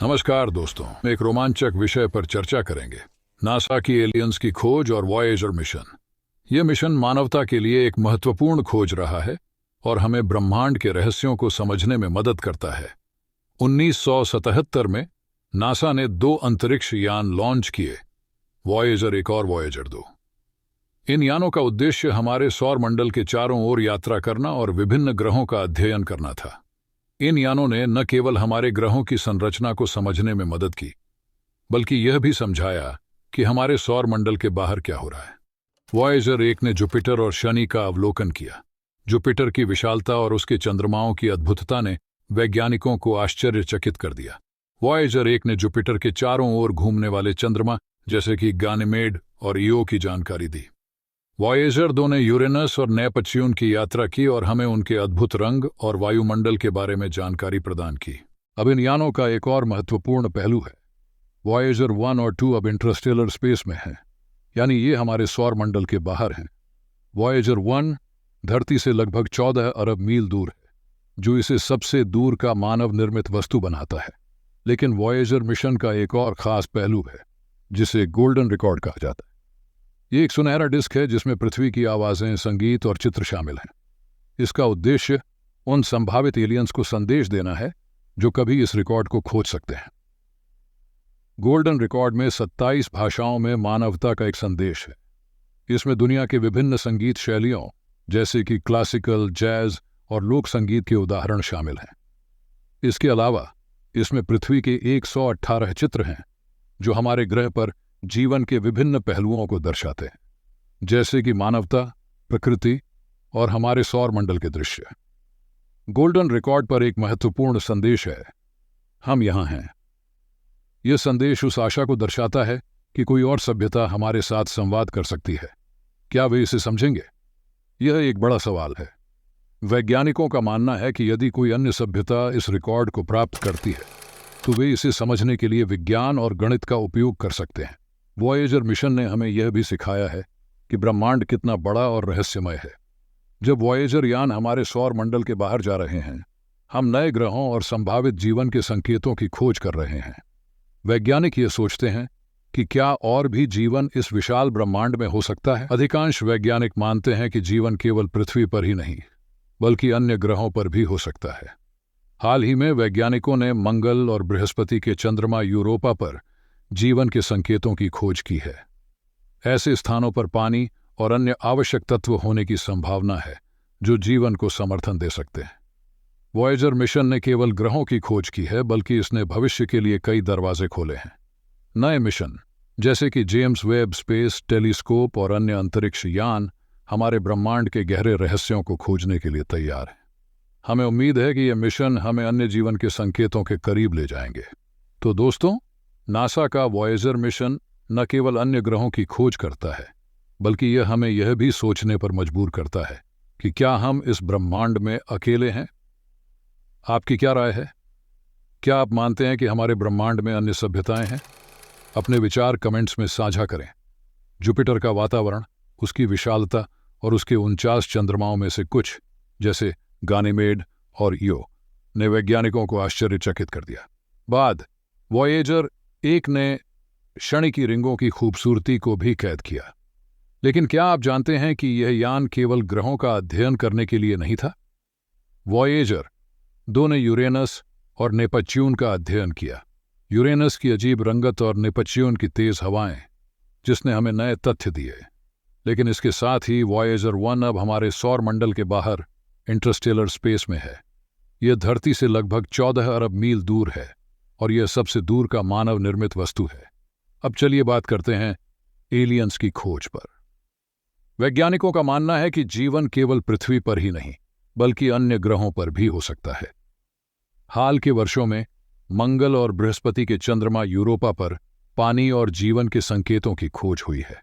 नमस्कार दोस्तों, एक रोमांचक विषय पर चर्चा करेंगे। नासा की एलियंस की खोज और वॉयेजर मिशन। यह मिशन मानवता के लिए एक महत्वपूर्ण खोज रहा है और हमें ब्रह्मांड के रहस्यों को समझने में मदद करता है। 1977 में नासा ने 2 अंतरिक्ष यान लॉन्च किए, वॉयेजर 1 और वॉयेजर 2। इन यानों का उद्देश्य हमारे सौर मंडल के चारों ओर यात्रा करना और विभिन्न ग्रहों का अध्ययन करना था। इन यानों ने न केवल हमारे ग्रहों की संरचना को समझने में मदद की, बल्कि यह भी समझाया कि हमारे सौर मंडल के बाहर क्या हो रहा है। वॉयेजर 1 ने जुपिटर और शनि का अवलोकन किया। जुपिटर की विशालता और उसके चंद्रमाओं की अद्भुतता ने वैज्ञानिकों को आश्चर्यचकित कर दिया। वॉयेजर 1 ने जुपिटर के चारों ओर घूमने वाले चंद्रमा जैसे कि गानीमेड और ईओ की जानकारी दी। वॉयेजर 2 ने यूरेनस और नेपच्यून की यात्रा की और हमें उनके अद्भुत रंग और वायुमंडल के बारे में जानकारी प्रदान की। अब इन यानों का एक और महत्वपूर्ण पहलू है। वॉयेजर 1 और 2 अब इंटरस्टेलर स्पेस में हैं, यानी ये हमारे सौर मंडल के बाहर हैं। वॉयेजर 1 धरती से लगभग 14 अरब मील दूर है, जो इसे सबसे दूर का मानव निर्मित वस्तु बनाता है। लेकिन वॉयेजर मिशन का एक और खास पहलू है, जिसे गोल्डन रिकॉर्ड कहा जाता है। ये एक सुनहरा डिस्क है जिसमें पृथ्वी की आवाजें, संगीत और चित्र शामिल हैं। इसका उद्देश्य उन संभावित एलियंस को संदेश देना है जो कभी इस रिकॉर्ड को खोज सकते हैं। गोल्डन रिकॉर्ड में 27 भाषाओं में मानवता का एक संदेश है। इसमें दुनिया के विभिन्न संगीत शैलियों जैसे कि क्लासिकल, जैज और लोक संगीत के उदाहरण शामिल हैं। इसके अलावा इसमें पृथ्वी के 118 चित्र हैं जो हमारे ग्रह पर जीवन के विभिन्न पहलुओं को दर्शाते हैं, जैसे कि मानवता, प्रकृति और हमारे सौर मंडल के दृश्य। गोल्डन रिकॉर्ड पर एक महत्वपूर्ण संदेश है, हम यहां हैं। यह संदेश उस आशा को दर्शाता है कि कोई और सभ्यता हमारे साथ संवाद कर सकती है। क्या वे इसे समझेंगे? यह एक बड़ा सवाल है। वैज्ञानिकों का मानना है कि यदि कोई अन्य सभ्यता इस रिकॉर्ड को प्राप्त करती है तो वे इसे समझने के लिए विज्ञान और गणित का उपयोग कर सकते हैं। वॉयेजर मिशन ने हमें यह भी सिखाया है कि ब्रह्मांड कितना बड़ा और रहस्यमय है। जब वॉयेजर यान हमारे सौर मंडल के बाहर जा रहे हैं, हम नए ग्रहों और संभावित जीवन के संकेतों की खोज कर रहे हैं। वैज्ञानिक ये सोचते हैं कि क्या और भी जीवन इस विशाल ब्रह्मांड में हो सकता है। अधिकांश वैज्ञानिक मानते हैं कि जीवन केवल पृथ्वी पर ही नहीं, बल्कि अन्य ग्रहों पर भी हो सकता है। हाल ही में वैज्ञानिकों ने मंगल और बृहस्पति के चंद्रमा यूरोपा पर जीवन के संकेतों की खोज की है। ऐसे स्थानों पर पानी और अन्य आवश्यक तत्व होने की संभावना है जो जीवन को समर्थन दे सकते हैं। वॉयेजर मिशन ने केवल ग्रहों की खोज की है, बल्कि इसने भविष्य के लिए कई दरवाजे खोले हैं। नए मिशन जैसे कि जेम्स वेब स्पेस टेलीस्कोप और अन्य अंतरिक्ष यान हमारे ब्रह्मांड के गहरे रहस्यों को खोजने के लिए तैयार हैं। हमें उम्मीद है कि यह मिशन हमें अन्य जीवन के संकेतों के करीब ले जाएंगे। तो दोस्तों, नासा का वॉयेजर मिशन न केवल अन्य ग्रहों की खोज करता है, बल्कि यह हमें यह भी सोचने पर मजबूर करता है कि क्या हम इस ब्रह्मांड में अकेले हैं। आपकी क्या राय है? क्या आप मानते हैं कि हमारे ब्रह्मांड में अन्य सभ्यताएं हैं? अपने विचार कमेंट्स में साझा करें। जुपिटर का वातावरण, उसकी विशालता और उसके 49 चंद्रमाओं में से कुछ जैसे गानीमेड और ईओ ने वैज्ञानिकों को आश्चर्यचकित कर दिया। वॉयेजर 1 ने शनि की रिंगों की खूबसूरती को भी कैद किया। लेकिन क्या आप जानते हैं कि यह यान केवल ग्रहों का अध्ययन करने के लिए नहीं था? वॉयेजर 2 ने यूरेनस और नेपच्यून का अध्ययन किया। यूरेनस की अजीब रंगत और नेपच्यून की तेज हवाएं, जिसने हमें नए तथ्य दिए। लेकिन इसके साथ ही वॉयेजर 1 अब हमारे सौर मंडल के बाहर इंटरस्टेलर स्पेस में है। यह धरती से लगभग 14 अरब मील दूर है और यह सबसे दूर का मानव निर्मित वस्तु है। अब चलिए बात करते हैं एलियंस की खोज पर। वैज्ञानिकों का मानना है कि जीवन केवल पृथ्वी पर ही नहीं, बल्कि अन्य ग्रहों पर भी हो सकता है। हाल के वर्षों में मंगल और बृहस्पति के चंद्रमा यूरोपा पर पानी और जीवन के संकेतों की खोज हुई है।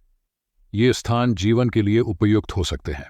ये स्थान जीवन के लिए उपयुक्त हो सकते हैं।